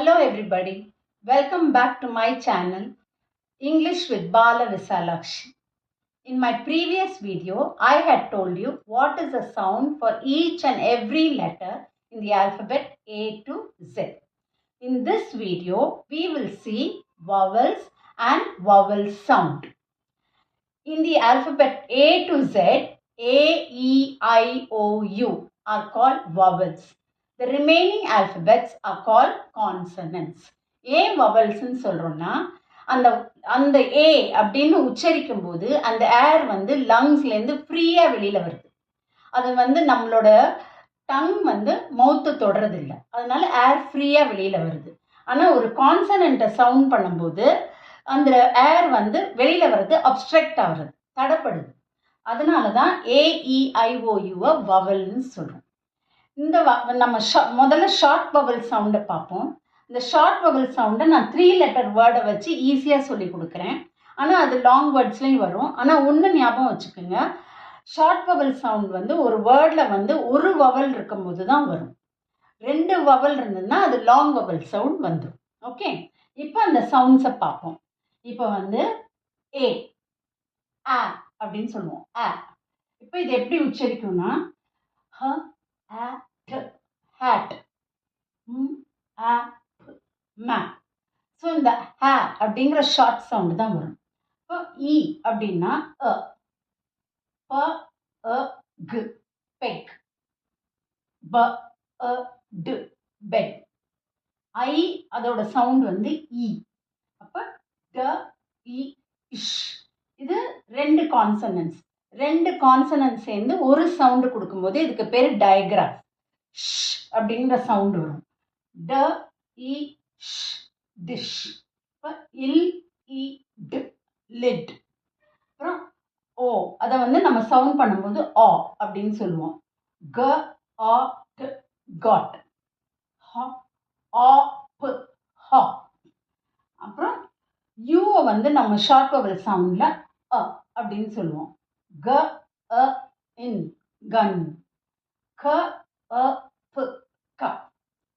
Hello everybody, welcome back to my channel English with Bala Visalakshi. In my previous video, I had told you what is the sound for each and every letter in the alphabet A to Z. In this video, we will see vowels and vowel sound. In the alphabet A to Z, A, E, I, O, U are called vowels. The remaining alphabets are called consonants. ஏன் vowelsன்னு சொல்றோம்னா அந்த ஏ அப்படின்னு உச்சரிக்கும் போது அந்த ஏர் லங்ஸ்லேருந்து ஃப்ரீயாக வெளியில் வருது. அது நம்மளோட டங் மவுத்தை தொடுறதில்லை, அதனால ஏர் ஃப்ரீயாக வெளியில் வருது. ஆனால் ஒரு கான்சனண்ட்டை சவுண்ட் பண்ணும்போது அந்த ஏர் வெளியில் வர்றது அப்ஸ்ட்ரக்ட் ஆகுறது, தடப்படுது. அதனால தான் ஏஇஐஓயுவை வவல்னு சொல்கிறோம். இந்த நம்ம முதல்ல ஷார்ட் வவல் சவுண்டை பார்ப்போம். இந்த ஷார்ட் வவல் சவுண்டை நான் 3 லெட்டர் வேர்டை வச்சு ஈஸியாக சொல்லி கொடுக்குறேன். ஆனால் அது லாங் வேர்ட்ஸ்லையும் வரும். ஆனால் ஒன்று ஞாபகம் வச்சுக்கோங்க, ஷார்ட் வவல் சவுண்ட் ஒரு வேர்டில் ஒரு வவல் இருக்கும்போது தான் வரும். 2 வவல் இருந்ததுன்னா அது லாங் வவல் சவுண்ட் வந்துடும். ஓகே, இப்போ அந்த சவுண்ட்ஸை பார்ப்போம். இப்போ ஏ ஆ அப்படின்னு சொல்லுவோம். ஆ இப்போ இது எப்படி உச்சரிக்கும்னா ஹ ஆ ட் ஹேட் ஆ மே. ஸோ இந்த ஹே அப்படிங்கிற ஷார்ட் சவுண்டு தான் வரும். இப்போ இ அப்படின்னா அ, ப அ கு பெக், ப அ டு பெக். ஐ அதோட சவுண்ட் இ. அப்போ ட இ இஷ். இது 2 கான்சனன்ஸ். 2 கான்சனன்ஸ் சேர்ந்து ஒரு சவுண்டு கொடுக்கும்போது இதுக்கு பேர் டயக்ராஃப். ஷ் அப்படிங்கிற சவுண்டு வரும். ட இ ஷ் டிஷ். இப்போ இல் இ டு லிட். அப்புறம் ஓ அதை நம்ம சவுண்ட் பண்ணும்போது ஆ அப்படின்னு சொல்லுவோம். க ஆ ட் காட். ஹ ஆ பு ஹா. அப்புறம் யூவை நம்ம ஷார்ட் வவல் சவுண்டில் அ அப்படின்னு சொல்லுவோம். க அ இன் கன். க அ பு க.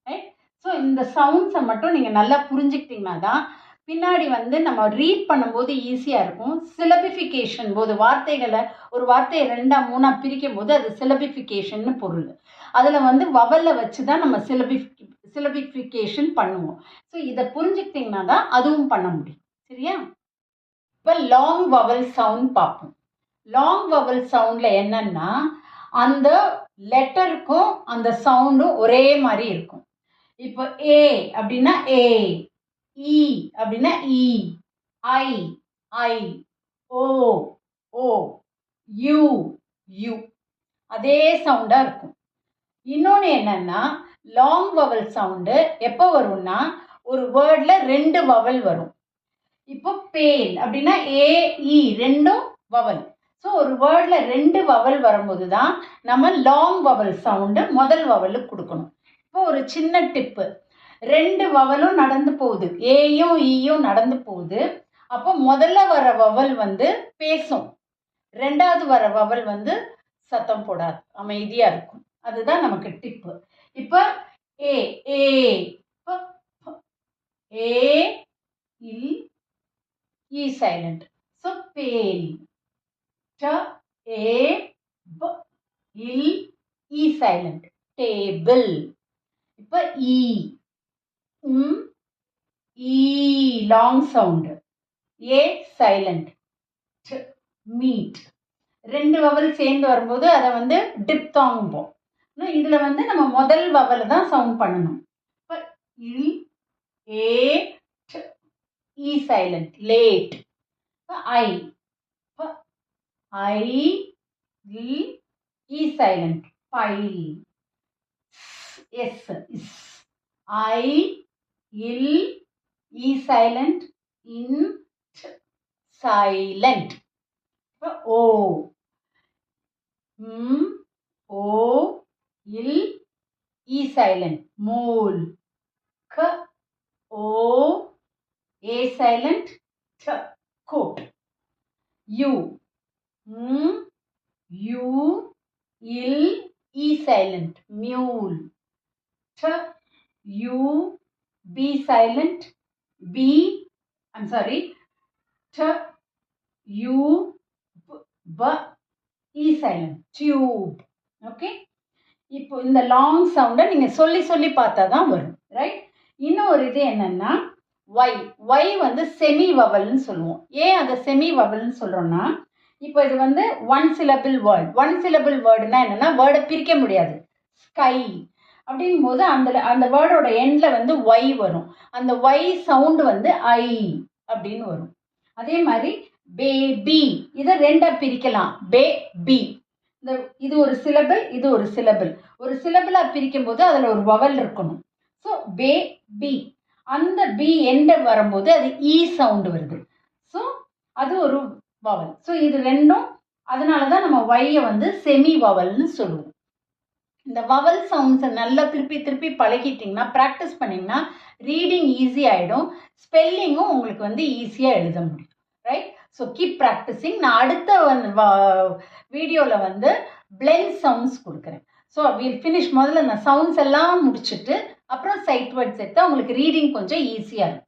ரைட். ஸோ இந்த சவுண்ட்ஸை மட்டும் நீங்கள் நல்லா புரிஞ்சுக்கிட்டிங்கன்னா தான் பின்னாடி நம்ம ரீட் பண்ணும்போது ஈஸியாக இருக்கும். சிலபிஃபிகேஷன் போது வார்த்தைகளை ஒரு வார்த்தையை 2ஆ 3ஆ பிரிக்கும் போது அது சிலபிஃபிகேஷன் பொருள். அதில் வவலில் வச்சு தான் நம்ம சிலபிஃபிகேஷன் பண்ணுவோம். ஸோ இதை புரிஞ்சுக்கிட்டிங்கன்னா தான் அதுவும் பண்ண முடியும். சரியா? இப்போ லாங் வவல் சவுண்ட் பார்ப்போம். லாங் வவல் சவுண்டில் என்னன்னா அந்த லெட்டருக்கும் அந்த சவுண்டும் ஒரே மாதிரி இருக்கும். இப்போ ஏ அப்படின்னா ஏ, இ அப்படின்னா இ, ஐ ஐ, ஓ ஓ, யூ யூ, அதே சவுண்டாக இருக்கும். இன்னொன்று என்னன்னா லாங் வவல் சவுண்டு எப்போ வரும்னா ஒரு வேர்டில் 2 வவல் வரும். இப்போ பேன் அப்படின்னா ஏ இ ரெண்டும் வவல். ஸோ ஒரு வேர்டில் 2 வவல் வரும்போது தான் நம்ம லாங் வவல் சவுண்டு முதல் வவலுக்கு கொடுக்கணும். இப்போ ஒரு சின்ன டிப்பு, 2 வவலும் நடந்து போகுது, ஏயும் ஈயும் நடந்து போகுது. அப்போ முதல்ல வர வவல் பேசும், 2வது வர வவல் சத்தம் போடாது, அமைதியாக இருக்கும். அதுதான் நமக்கு டிப்பு. இப்போ ஏ ஏ ஏ இல் E silent. So pale. T A B il E silent. Table. இப்போ E E long sound. A silent. T meat. 2 vowel சேர்ந்து வரும்போது அதை டிப்தாங்கும்போம். இதில் நம்ம முதல் வவல் தான் சவுண்ட் பண்ணணும். இப்போ இல் ஏ E silent, late. I, I, E silent, pile. S, is. I, il, E silent, in, silent. O, O, il, E silent, mole. K, O, A silent, T, coat. U, U, il, E silent, mule. T, U, B silent, B, I'm sorry, T, U, B, E silent, tube. Okay. இப்போ இந்த long சவுண்டை நீங்கள் சொல்லி சொல்லி பார்த்தா தான் வரும், right? இன்னொரு இது என்னன்னா ஒய். ஒய் வந்து செமி வவல்னு சொல்லுவோம். ஏன் அதை செமி வவல்னு சொல்கிறோம்னா, இப்போ இது வந்து one syllable word. One syllable வேர்டுனா என்னென்னா வேர்டை பிரிக்க முடியாது. ஸ்கை அப்படிங்கும் போது அந்த வேர்டோட எண்டில் வந்து ஒய் வரும். அந்த ஒய் சவுண்டு வந்து ஐ அப்படின்னு வரும். அதே மாதிரி பேபி, இதை ரெண்டாக பிரிக்கலாம். பி, இது ஒரு சிலபிள், இது ஒரு சிலபிள். ஒரு சிலபிளாக பிரிக்கும் போது அதில் ஒரு வவல் இருக்கணும். ஸோ பி, அந்த பி எண்ட வரும்போது அது இ சவுண்டு வருது. ஸோ அது ஒரு வவல். ஸோ இது ரெண்டும், அதனால தான் நம்ம ஒய்யை வந்து செமி வவல்னு சொல்லுவோம். இந்த வவல் சவுண்ட்ஸை நல்லா திருப்பி திருப்பி பழகிட்டிங்கன்னா, ப்ராக்டிஸ் பண்ணிங்கன்னா ரீடிங் ஈஸி ஆகிடும். ஸ்பெல்லிங்கும் உங்களுக்கு வந்து ஈஸியாக எழுத முடியும், ரைட்? So keep practising. நான் அடுத்த வீடியோவில் வந்து பிளெண்ட் சவுண்ட்ஸ் கொடுக்குறேன். So will finish. முதல்ல நான் சவுண்ட்ஸ் எல்லாம் முடிச்சுட்டு அப்புறம் சைட் வேர்ட்ஸ் எடுத்தால் உங்களுக்கு ரீடிங் கொஞ்சம் ஈஸியாக இருக்கும்.